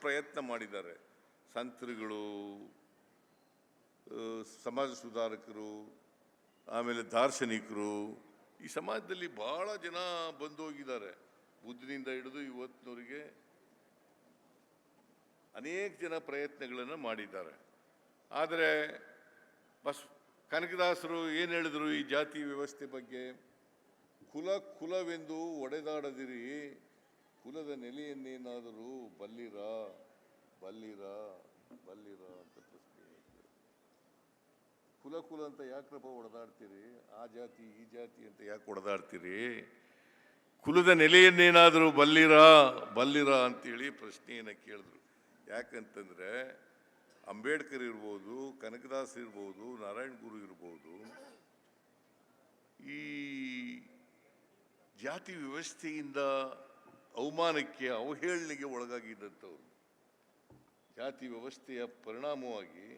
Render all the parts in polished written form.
ಪ್ರಯತ್ನ ಮಾಡಿದ್ದಾರೆ. ಸಂತರುಗಳು, ಸಮಾಜ ಸುಧಾರಕರು, ಆಮೇಲೆ ದಾರ್ಶನಿಕರು, ಈ ಸಮಾಜದಲ್ಲಿ ಬಹಳ ಜನ ಬಂದು ಹೋಗಿದ್ದಾರೆ. ಬುದ್ಧನಿಂದ ಹಿಡಿದು ಇವತ್ತಿನವರಿಗೆ ಅನೇಕ ಜನ ಪ್ರಯತ್ನಗಳನ್ನು ಮಾಡಿದ್ದಾರೆ. ಆದರೆ ಕನಕದಾಸರು ಏನು ಹೇಳಿದ್ರು ಈ ಜಾತಿ ವ್ಯವಸ್ಥೆ ಬಗ್ಗೆ? ಕುಲವೆಂದು ಒಡೆದಾಡದಿರಿ, ಕುಲದ ನೆಲೆಯನ್ನೇನಾದರೂ ಬಲ್ಲಿರ ಬಲ್ಲಿರ ಬಲ್ಲಿರ ಅಂತ ಪ್ರಶ್ನೆ. ಕುಲ ಅಂತ ಯಾಕ್ರಪ್ಪ ಹೊಡೆದಾಡ್ತೀರಿ? ಆ ಜಾತಿ ಈ ಜಾತಿ ಅಂತ ಯಾಕೆ ಹೊಡೆದಾಡ್ತೀರಿ? ಕುಲದ ನೆಲೆಯನ್ನೇನಾದರೂ ಬಲ್ಲಿರ ಬಲ್ಲಿರ ಅಂತೇಳಿ ಪ್ರಶ್ನೆಯನ್ನು ಕೇಳಿದ್ರು. ಯಾಕಂತಂದ್ರೆ ಅಂಬೇಡ್ಕರ್ ಇರ್ಬೋದು, ಕನಕದಾಸ್ ಇರ್ಬೋದು, ನಾರಾಯಣ ಗುರು ಇರ್ಬೋದು, ಈ ಜಾತಿ ವ್ಯವಸ್ಥೆಯಿಂದ ಅವಮಾನಕ್ಕೆ, ಅವಹೇಳನೆಗೆ ಒಳಗಾಗಿದ್ದಂಥವ್ರು. ಜಾತಿ ವ್ಯವಸ್ಥೆಯ ಪರಿಣಾಮವಾಗಿ,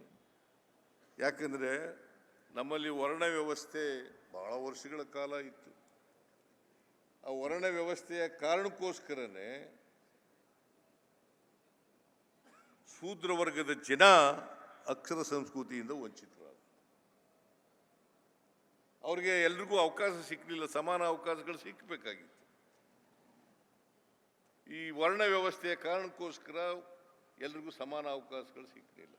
ಯಾಕಂದರೆ ನಮ್ಮಲ್ಲಿ ವರ್ಣ ವ್ಯವಸ್ಥೆ ಬಹಳ ವರ್ಷಗಳ ಕಾಲ ಇತ್ತು. ಆ ವರ್ಣ ವ್ಯವಸ್ಥೆಯ ಕಾರಣಕ್ಕೋಸ್ಕರನೇ ಶೂದ್ರ ವರ್ಗದ ಜನ ಅಕ್ಷರ ಸಂಸ್ಕೃತಿಯಿಂದ ವಂಚಿತರಾದ. ಅವ್ರಿಗೆ ಎಲ್ರಿಗೂ ಅವಕಾಶ ಸಿಕ್ಕಲಿಲ್ಲ, ಸಮಾನ ಅವಕಾಶಗಳು ಸಿಕ್ಕಬೇಕಾಗಿತ್ತು. ಈ ವರ್ಣ ವ್ಯವಸ್ಥೆಯ ಕಾರಣಕ್ಕೋಸ್ಕರ ಎಲ್ರಿಗೂ ಸಮಾನ ಅವಕಾಶಗಳು ಸಿಕ್ಕಲಿಲ್ಲ.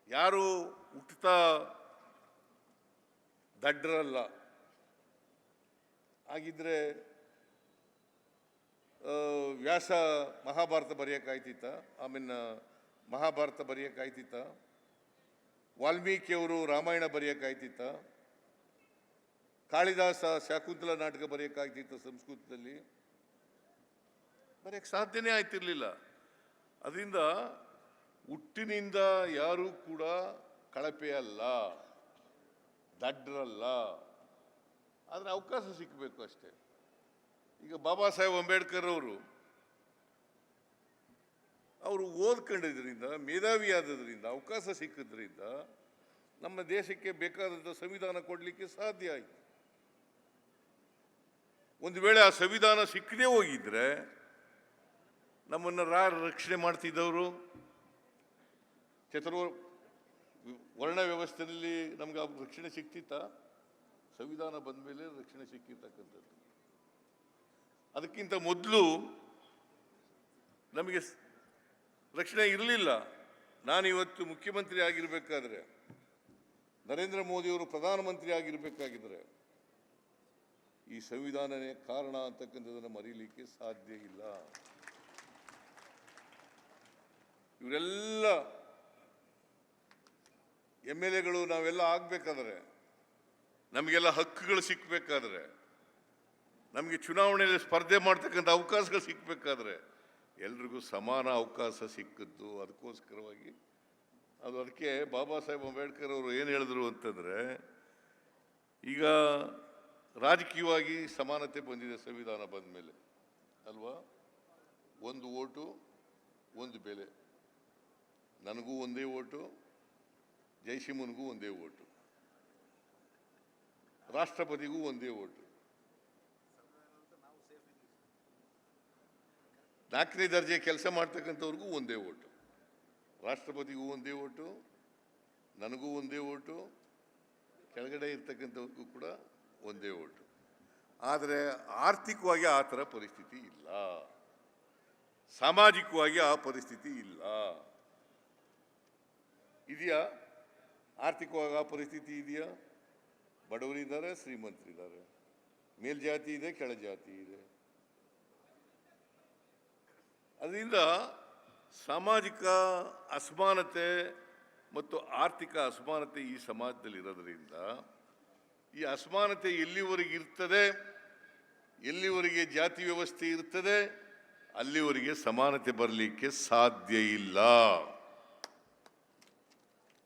ಯಾರು ಹುಟ್ಟುತ್ತಾ ದಡ್ಡರಲ್ಲ. ಹಾಗಿದ್ರೆ ವ್ಯಾಸ ಮಹಾಭಾರತ ಬರೆಯೋಕ್ಕಾಯ್ತಿತ್ತ? ಆಮೇಲೆ ಮಹಾಭಾರತ ಬರೆಯೋಕ್ಕಾಯ್ತಿತ್ತ? ವಾಲ್ಮೀಕಿಯವರು ರಾಮಾಯಣ ಬರೆಯೋಕ್ಕಾಯ್ತಿತ್ತ? ಕಾಳಿದಾಸ ಶಾಕುಂತಲ ನಾಟಕ ಬರೆಯೋಕ್ಕಾಗ್ತಿತ್ತ? ಸಂಸ್ಕೃತದಲ್ಲಿ ಬರೆಯಕ್ಕೆ ಸಾಧ್ಯನೇ ಆಯ್ತಿರ್ಲಿಲ್ಲ. ಅದರಿಂದ ಹುಟ್ಟಿನಿಂದ ಯಾರೂ ಕೂಡ ಕಳಪೆ ಅಲ್ಲ, ದಡ್ಡರಲ್ಲ. ಆದರೆ ಅವಕಾಶ ಸಿಕ್ಕಬೇಕು ಅಷ್ಟೇ. ಈಗ ಬಾಬಾ ಸಾಹೇಬ್ ಅಂಬೇಡ್ಕರ್ ಅವರು ಓದ್ಕೊಂಡಿದ್ರಿಂದ, ಮೇಧಾವಿ ಆದದ್ರಿಂದ, ಅವಕಾಶ ಸಿಕ್ಕಿದ್ರಿಂದ ನಮ್ಮ ದೇಶಕ್ಕೆ ಬೇಕಾದಂಥ ಸಂವಿಧಾನ ಕೊಡಲಿಕ್ಕೆ ಸಾಧ್ಯ ಆಯಿತು. ಒಂದು ವೇಳೆ ಆ ಸಂವಿಧಾನ ಸಿಕ್ಕದೇ ಹೋಗಿದ್ರೆ ನಮ್ಮನ್ನು ರಕ್ಷಣೆ ಮಾಡ್ತಿದ್ದವರು? ವರ್ಣ ವ್ಯವಸ್ಥೆಯಲ್ಲಿ ನಮ್ಗೆ ರಕ್ಷಣೆ ಸಿಕ್ತಿತ್ತ? ಸಂವಿಧಾನ ಬಂದ ಮೇಲೆ ರಕ್ಷಣೆ ಸಿಕ್ಕಿರ್ತಕ್ಕಂಥದ್ದು. ಅದಕ್ಕಿಂತ ಮೊದಲು ನಮಗೆ ರಕ್ಷಣೆ ಇರಲಿಲ್ಲ. ನಾನಿವತ್ತು ಮುಖ್ಯಮಂತ್ರಿ ಆಗಿರಬೇಕಾದ್ರೆ, ನರೇಂದ್ರ ಮೋದಿಯವರು ಪ್ರಧಾನಮಂತ್ರಿ ಆಗಿರಬೇಕಾಗಿದ್ರೆ ಈ ಸಂವಿಧಾನನೇ ಕಾರಣ ಅಂತಕ್ಕಂಥದ್ದನ್ನು ಮರೀಲಿಕ್ಕೆ ಸಾಧ್ಯ ಇಲ್ಲ. ಇವರೆಲ್ಲ MLAಗಳು ನಾವೆಲ್ಲ ಆಗಬೇಕಾದ್ರೆ, ನಮಗೆಲ್ಲ ಹಕ್ಕುಗಳು ಸಿಕ್ಕಬೇಕಾದ್ರೆ, ನಮಗೆ ಚುನಾವಣೆಯಲ್ಲಿ ಸ್ಪರ್ಧೆ ಮಾಡ್ತಕ್ಕಂಥ ಅವಕಾಶಗಳು ಸಿಕ್ಕಬೇಕಾದ್ರೆ ಎಲ್ರಿಗೂ ಸಮಾನ ಅವಕಾಶ ಸಿಕ್ಕಿದ್ದು. ಅದಕ್ಕೋಸ್ಕರವಾಗಿ ಅದಕ್ಕೆ ಬಾಬಾ ಸಾಹೇಬ್ ಅಂಬೇಡ್ಕರ್ ಅವರು ಏನು ಹೇಳಿದ್ರು ಅಂತಂದರೆ, ಈಗ ರಾಜಕೀಯವಾಗಿ ಸಮಾನತೆ ಬಂದಿದೆ ಸಂವಿಧಾನ ಬಂದ ಮೇಲೆ ಅಲ್ವಾ? ಒಂದು ಓಟು ಒಂದು ಬೆಲೆ. ನನಗೂ ಒಂದೇ ಓಟು, ಜೈಸಿಮನ್ಗೂ ಒಂದೇ ಓಟು, ರಾಷ್ಟ್ರಪತಿಗೂ ಒಂದೇ ಓಟು, 4ನೇ ದರ್ಜೆ ಕೆಲಸ ಮಾಡ್ತಕ್ಕಂಥವ್ರಿಗೂ ಒಂದೇ ಓಟು, ರಾಷ್ಟ್ರಪತಿಗೂ ಒಂದೇ ಓಟು, ನನಗೂ ಒಂದೇ ಓಟು, ಕೆಳಗಡೆ ಇರ್ತಕ್ಕಂಥವ್ರಿಗೂ ಕೂಡ ಒಂದೇ ಓಟು. ಆದರೆ ಆರ್ಥಿಕವಾಗಿ ಆ ಥರ ಪರಿಸ್ಥಿತಿ ಇಲ್ಲ, ಸಾಮಾಜಿಕವಾಗಿ ಆ ಪರಿಸ್ಥಿತಿ ಇಲ್ಲ. ಇದೆಯಾ? ಆರ್ಥಿಕವಾಗಿ ಆ ಪರಿಸ್ಥಿತಿ ಇದೆಯಾ? ಬಡವರಿದ್ದಾರೆ, ಶ್ರೀಮಂತರಿದ್ದಾರೆ, ಮೇಲ್ಜಾತಿ ಇದೆ, ಕೆಳಜಾತಿ ಇದೆ. ಅದರಿಂದ ಸಾಮಾಜಿಕ ಅಸಮಾನತೆ ಮತ್ತು ಆರ್ಥಿಕ ಅಸಮಾನತೆ ಈ ಸಮಾಜದಲ್ಲಿ ಇರೋದ್ರಿಂದ ಈ ಅಸಮಾನತೆ ಎಲ್ಲಿವರೆಗೆ ಇರ್ತದೆ, ಎಲ್ಲಿವರೆಗೆ ಜಾತಿ ವ್ಯವಸ್ಥೆ ಇರ್ತದೆ, ಅಲ್ಲಿವರೆಗೆ ಸಮಾನತೆ ಬರಲಿಕ್ಕೆ ಸಾಧ್ಯ ಇಲ್ಲ.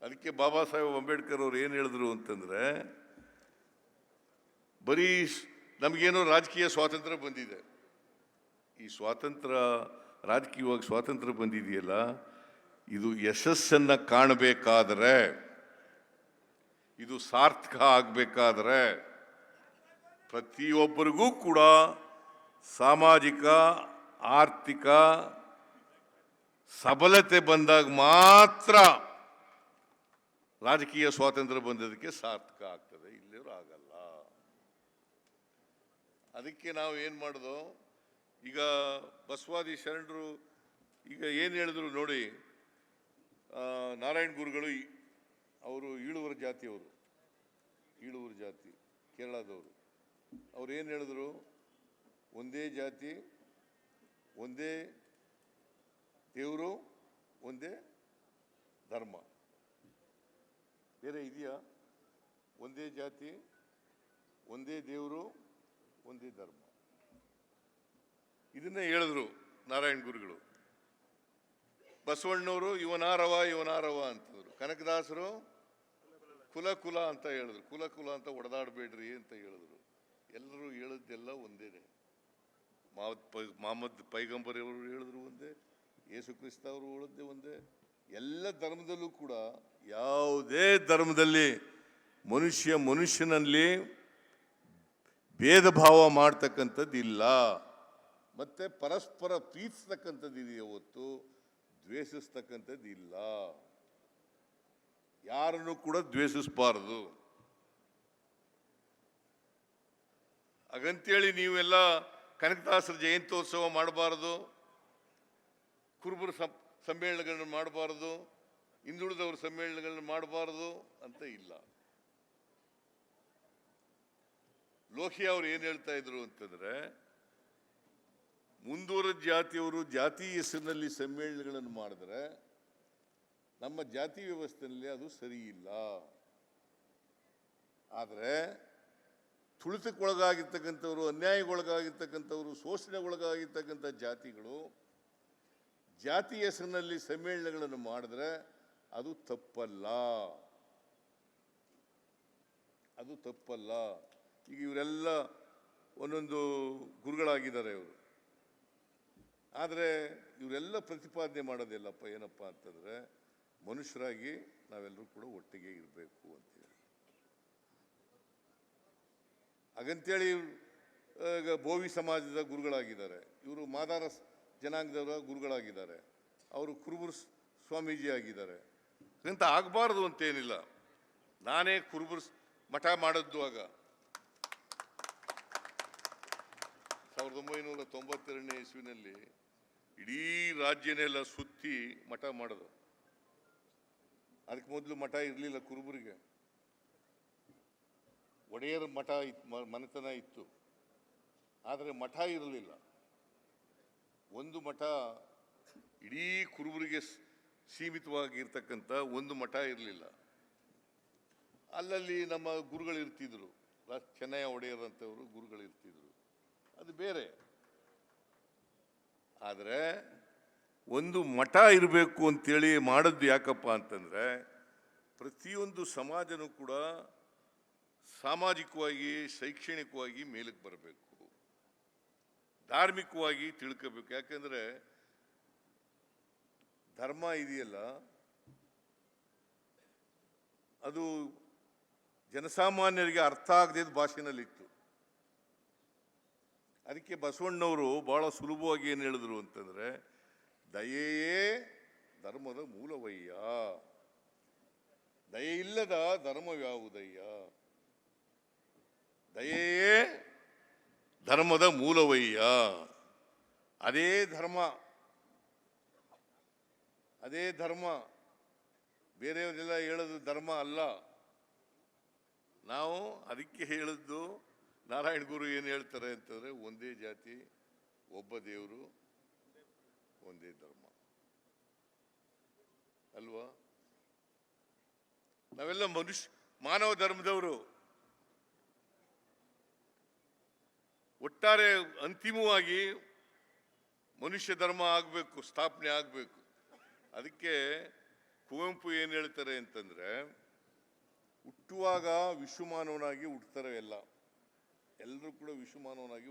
ಅದಕ್ಕೆ ಬಾಬಾ ಸಾಹೇಬ್ ಅಂಬೇಡ್ಕರ್ ಅವರು ಏನು ಹೇಳಿದ್ರು ಅಂತಂದರೆ, ಬರೀ ನಮಗೇನೋ ರಾಜಕೀಯ ಸ್ವಾತಂತ್ರ್ಯ ಬಂದಿದೆ, ಈ ಸ್ವಾತಂತ್ರ್ಯ ರಾಜಕೀಯವಾಗಿ ಸ್ವಾತಂತ್ರ್ಯ ಬಂದಿದೆಯಲ್ಲ, ಇದು ಯಶಸ್ಸನ್ನು ಕಾಣಬೇಕಾದರೆ, ಇದು ಸಾರ್ಥಕ ಆಗಬೇಕಾದ್ರೆ ಪ್ರತಿಯೊಬ್ಬರಿಗೂ ಕೂಡ ಸಾಮಾಜಿಕ, ಆರ್ಥಿಕ ಸಬಲತೆ ಬಂದಾಗ ಮಾತ್ರ ರಾಜಕೀಯ ಸ್ವಾತಂತ್ರ್ಯ ಬಂದದಕ್ಕೆ ಸಾರ್ಥಕ ಆಗ್ತದೆ, ಇಲ್ಲಿಯವರು ಆಗಲ್ಲ. ಅದಕ್ಕೆ ನಾವು ಏನು ಮಾಡೋದು, ಈಗ ಬಸವಾದಿ ಶರಣರು ಈಗ ಏನು ಹೇಳಿದ್ರು ನೋಡಿ, ನಾರಾಯಣ ಗುರುಗಳು ಅವರು ಈಳುವರ ಜಾತಿಯವರು, ಈಳುವರ ಜಾತಿ ಕೇರಳದವರು. ಅವ್ರು ಏನು ಹೇಳಿದ್ರು, ಒಂದೇ ಜಾತಿ, ಒಂದೇ ದೇವರು, ಒಂದೇ ಧರ್ಮ. ಬೇರೆ ಇದೆಯಾ? ಒಂದೇ ಜಾತಿ, ಒಂದೇ ದೇವರು, ಒಂದೇ ಧರ್ಮ. ಇದನ್ನೇ ಹೇಳಿದ್ರು ನಾರಾಯಣ ಗುರುಗಳು. ಬಸವಣ್ಣವರು ಇವನಾರವ ಇವನಾರವ ಅಂತಂದ್ರು. ಕನಕದಾಸರು ಕುಲ ಕುಲ ಅಂತ ಹೇಳಿದ್ರು. ಕುಲ ಕುಲ ಅಂತ ಹೊಡೆದಾಡಬೇಡ್ರಿ ಅಂತ ಹೇಳಿದ್ರು. ಎಲ್ಲರೂ ಹೇಳಿದ್ದೆಲ್ಲ ಒಂದೇನೆ. ಮಹಮ್ಮದ್ ಪೈಗಂಬರ್ ಅವರು ಹೇಳಿದ್ರು ಒಂದೇ, ಯೇಸು ಕ್ರಿಸ್ತ ಅವರು ಹೇಳಿದ್ದೆ ಒಂದೇ. ಎಲ್ಲ ಧರ್ಮದಲ್ಲೂ ಕೂಡ ಯಾವುದೇ ಧರ್ಮದಲ್ಲಿ ಮನುಷ್ಯನಲ್ಲಿ ಭೇದ ಭಾವ ಮಾಡ್ತಕ್ಕಂಥದ್ದು ಇಲ್ಲ, ಮತ್ತೆ ಪರಸ್ಪರ ಪ್ರೀತಿಸ್ತಕ್ಕಂಥದ್ದು ಇದೆಯೇ ಹೊತ್ತು ದ್ವೇಷಿಸ್ತಕ್ಕಂಥದ್ದು ಇಲ್ಲ. ಯಾರನ್ನು ಕೂಡ ದ್ವೇಷಿಸಬಾರದು. ಹಾಗಂತೇಳಿ ನೀವೆಲ್ಲ ಕನಕದಾಸರ ಜಯಂತ್ಯೋತ್ಸವ ಮಾಡಬಾರದು, ಕುರುಬರ ಸಮ್ಮೇಳನಗಳನ್ನು ಮಾಡಬಾರದು, ಹಿಂದುಳಿದವರ ಸಮ್ಮೇಳನಗಳನ್ನು ಮಾಡಬಾರದು ಅಂತ ಇಲ್ಲ. ಲೋಹಿ ಅವರು ಏನು ಹೇಳ್ತಾ ಇದ್ರು ಅಂತಂದ್ರೆ, ಮುಂದುವರೆದ ಜಾತಿಯವರು ಜಾತಿ ಹೆಸರಿನಲ್ಲಿ ಸಮ್ಮೇಳನಗಳನ್ನು ಮಾಡಿದ್ರೆ ನಮ್ಮ ಜಾತಿ ವ್ಯವಸ್ಥೆಯಲ್ಲಿ ಅದು ಸರಿ ಇಲ್ಲ. ಆದರೆ ತುಳಿತಕ್ಕೊಳಗಾಗಿರ್ತಕ್ಕಂಥವ್ರು, ಅನ್ಯಾಯಕ್ಕೊಳಗಾಗಿರ್ತಕ್ಕಂಥವ್ರು, ಶೋಷಣೆಗೊಳಗಾಗಿರ್ತಕ್ಕಂಥ ಜಾತಿಗಳು ಜಾತಿ ಹೆಸರಿನಲ್ಲಿ ಸಮ್ಮೇಳನಗಳನ್ನು ಮಾಡಿದ್ರೆ ಅದು ತಪ್ಪಲ್ಲ, ಅದು ತಪ್ಪಲ್ಲ. ಈಗ ಇವರೆಲ್ಲ ಒಂದೊಂದು ಗುರುಗಳಾಗಿದ್ದಾರೆ ಇವರು. ಆದರೆ ಇವರೆಲ್ಲ ಪ್ರತಿಪಾದನೆ ಮಾಡೋದಿಲ್ಲಪ್ಪ, ಏನಪ್ಪ ಅಂತಂದರೆ ಮನುಷ್ಯರಾಗಿ ನಾವೆಲ್ಲರೂ ಕೂಡ ಒಟ್ಟಿಗೆ ಇರಬೇಕು ಅಂತೇಳಿ. ಹಾಗಂತೇಳಿ ಈಗ ಬೋವಿ ಸಮಾಜದ ಗುರುಗಳಾಗಿದ್ದಾರೆ, ಇವರು ಮಾದಾರ ಜನಾಂಗದವರ ಗುರುಗಳಾಗಿದ್ದಾರೆ, ಅವರು ಕುರುಬರು ಸ್ವಾಮೀಜಿ ಆಗಿದ್ದಾರೆ ಅಂತ ಆಗಬಾರ್ದು ಅಂತೇನಿಲ್ಲ. ನಾನೇ ಕುರುಬರು ಮಠ ಮಾಡಿದ್ದು ಆಗ 1992ನೇ ಇಸ್ವಿನಲ್ಲಿ ಇಡೀ ರಾಜ್ಯನೆಲ್ಲ ಸುತ್ತಿ ಮಠ ಮಾಡೋದು. ಅದಕ್ಕೆ ಮೊದಲು ಮಠ ಇರಲಿಲ್ಲ ಕುರುಬರಿಗೆ, ಒಡೆಯರ ಮಠ ಮನೆತನ ಇತ್ತು, ಆದರೆ ಮಠ ಇರಲಿಲ್ಲ. ಒಂದು ಮಠ ಇಡೀ ಕುರುಬರಿಗೆ ಸೀಮಿತವಾಗಿರ್ತಕ್ಕಂಥ ಒಂದು ಮಠ ಇರಲಿಲ್ಲ. ಅಲ್ಲಲ್ಲಿ ನಮ್ಮ ಗುರುಗಳು ಇರ್ತಿದ್ರು, ಚೆನ್ನಯ್ಯ ಒಡೆಯರಂಥವರು ಗುರುಗಳು ಇರ್ತಿದ್ರು, ಅದು ಬೇರೆ. ಆದರೆ ಒಂದು ಮಠ ಇರಬೇಕು ಅಂತೇಳಿ ಮಾಡದ್ದು ಯಾಕಪ್ಪ ಅಂತಂದರೆ, ಪ್ರತಿಯೊಂದು ಸಮಾಜನೂ ಕೂಡ ಸಾಮಾಜಿಕವಾಗಿ ಶೈಕ್ಷಣಿಕವಾಗಿ ಮೇಲಕ್ಕೆ ಬರಬೇಕು, ಧಾರ್ಮಿಕವಾಗಿ ತಿಳ್ಕೋಬೇಕು. ಯಾಕೆಂದರೆ ಧರ್ಮ ಇದೆಯಲ್ಲ, ಅದು ಜನಸಾಮಾನ್ಯರಿಗೆ ಅರ್ಥ ಆಗದಿದ್ದ ಭಾಷೆನಲ್ಲಿತ್ತು. ಅದಕ್ಕೆ ಬಸವಣ್ಣವರು ಬಹಳ ಸುಲಭವಾಗಿ ಏನು ಹೇಳಿದ್ರು ಅಂತಂದರೆ, ದಯೆಯೇ ಧರ್ಮದ ಮೂಲವಯ್ಯ, ದಯೆ ಇಲ್ಲದ ಧರ್ಮವ್ಯಾವುದಯ್ಯ, ದಯೆಯೇ ಧರ್ಮದ ಮೂಲವಯ್ಯ. ಅದೇ ಧರ್ಮ, ಅದೇ ಧರ್ಮ, ಬೇರೆಯವರೆಲ್ಲ ಹೇಳೋದು ಧರ್ಮ ಅಲ್ಲ. ನಾವು ಅದಕ್ಕೆ ಹೇಳಿದ್ದು, ನಾರಾಯಣ ಗುರು ಏನು ಹೇಳ್ತಾರೆ ಅಂತಂದರೆ, ಒಂದೇ ಜಾತಿ, ಒಬ್ಬ ದೇವರು, ಒಂದೇ ಧರ್ಮ ಅಲ್ವಾ? ನಾವೆಲ್ಲ ಮಾನವ ಧರ್ಮದವರು. ಒಟ್ಟಾರೆ ಅಂತಿಮವಾಗಿ ಮನುಷ್ಯ ಧರ್ಮ ಆಗಬೇಕು, ಸ್ಥಾಪನೆ ಆಗಬೇಕು. ಅದಕ್ಕೆ ಕುವೆಂಪು ಏನು ಹೇಳ್ತಾರೆ ಅಂತಂದರೆ, ಹುಟ್ಟುವಾಗ ವಿಶ್ವಮಾನವನಾಗಿ ಹುಟ್ಟುತ್ತಾರೆ ಎಲ್ಲರೂ ಕೂಡ ವಿಶ್ವಮಾನವನಾಗಿ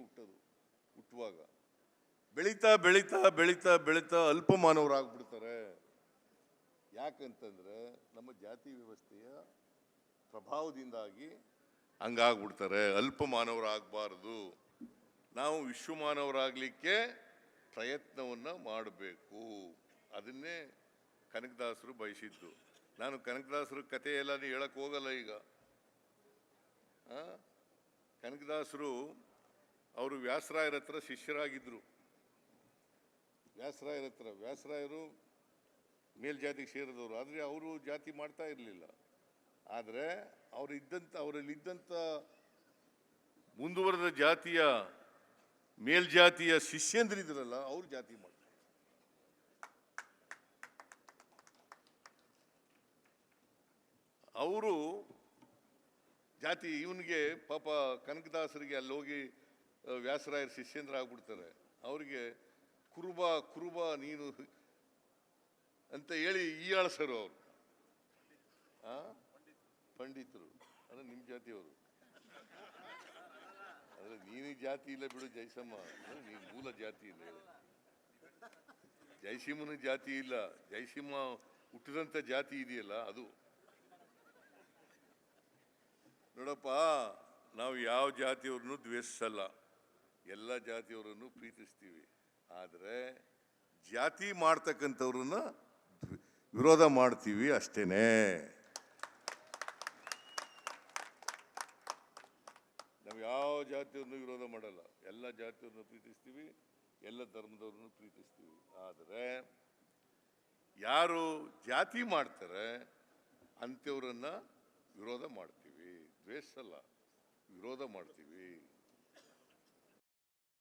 ಹುಟ್ಟುವಾಗ ಬೆಳೀತಾ ಬೆಳೀತಾ ಬೆಳೀತಾ ಬೆಳೀತಾ ಅಲ್ಪಮಾನವರಾಗ್ಬಿಡ್ತಾರೆ. ಯಾಕಂತಂದರೆ ನಮ್ಮ ಜಾತಿ ವ್ಯವಸ್ಥೆಯ ಪ್ರಭಾವದಿಂದಾಗಿ ಹಂಗಾಗ್ಬಿಡ್ತಾರೆ. ಅಲ್ಪಮಾನವರಾಗಬಾರ್ದು, ನಾವು ವಿಶ್ವಮಾನವರಾಗಲಿಕ್ಕೆ ಪ್ರಯತ್ನವನ್ನು ಮಾಡಬೇಕು. ಅದನ್ನೇ ಕನಕದಾಸರು ಬಯಸಿದ್ದು. ನಾನು ಕನಕದಾಸರ ಕಥೆ ಎಲ್ಲ ಹೇಳಕ್ಕೆ ಹೋಗಲ್ಲ ಈಗ. ಕನಕದಾಸರು ಅವರು ವ್ಯಾಸರಾಯರ ಹತ್ರ ಶಿಷ್ಯರಾಗಿದ್ದರು. ವ್ಯಾಸರಾಯರು ಮೇಲ್ಜಾತಿಗೆ ಸೇರಿದವರು, ಆದರೆ ಅವರು ಜಾತಿ ಮಾಡ್ತಾ ಇರಲಿಲ್ಲ. ಆದರೆ ಅವರಲ್ಲಿದ್ದಂಥ ಮುಂದುವರೆದ ಜಾತಿಯ ಮೇಲ್ಜಾತಿಯ ಶಿಷ್ಯಂದ್ರಿದ್ರಲ್ಲ, ಅವ್ರು ಜಾತಿ ಮಾಡ್ತಾರೆ. ಅವರು ಜಾತಿ ಇವನಿಗೆ ಪಾಪ ಕನಕದಾಸರಿಗೆ ಅಲ್ಲಿ ಹೋಗಿ ವ್ಯಾಸರಾಯರ ಶಿಷ್ಯಂದ್ರ ಆಗ್ಬಿಡ್ತಾರೆ. ಅವರಿಗೆ ಕುರುಬ ನೀನು ಅಂತ ಹೇಳಿ ಈಯಾಳ್ಸರು ಅವರು. ಪಂಡಿತರು ಅಂದ್ರೆ ನಿಮ್ಮ ಜಾತಿಯವರು. ಅಂದ್ರೆ ನೀನಿಗೆ ಜಾತಿ ಇಲ್ಲ ಬಿಡು ಜಯಸಮ್ಮ, ನೀನು ಮೂಲ ಜಾತಿ ಇಲ್ಲ. ಜಯಸಿಂಹನ ಜಾತಿ ಇಲ್ಲ, ಜಯಸಿಂಹ ಹುಟ್ಟಿದಂಥ ಜಾತಿ ಇದೆಯಲ್ಲ ಅದು. ನೋಡಪ್ಪ, ನಾವು ಯಾವ ಜಾತಿಯವ್ರನ್ನು ದ್ವೇಷಿಸಲ್ಲ, ಎಲ್ಲ ಜಾತಿಯವರನ್ನು ಪ್ರೀತಿಸ್ತೀವಿ. ಆದರೆ ಜಾತಿ ಮಾಡ್ತಕ್ಕಂಥವ್ರನ್ನ ವಿರೋಧ ಮಾಡ್ತೀವಿ ಅಷ್ಟೇನೆ. ನಾವು ಯಾವ ಜಾತಿಯವ್ರನ್ನು ವಿರೋಧ ಮಾಡಲ್ಲ, ಎಲ್ಲ ಜಾತಿಯವ್ರನ್ನು ಪ್ರೀತಿಸ್ತೀವಿ, ಎಲ್ಲ ಧರ್ಮದವ್ರನ್ನು ಪ್ರೀತಿಸ್ತೀವಿ. ಆದರೆ ಯಾರು ಜಾತಿ ಮಾಡ್ತಾರೆ ಅಂಥವ್ರನ್ನ ವಿರೋಧ ಮಾಡ್ತೀವಿ, ದ್ವೇಷಿಸಲ್ಲ, ವಿರೋಧ ಮಾಡ್ತೀವಿ.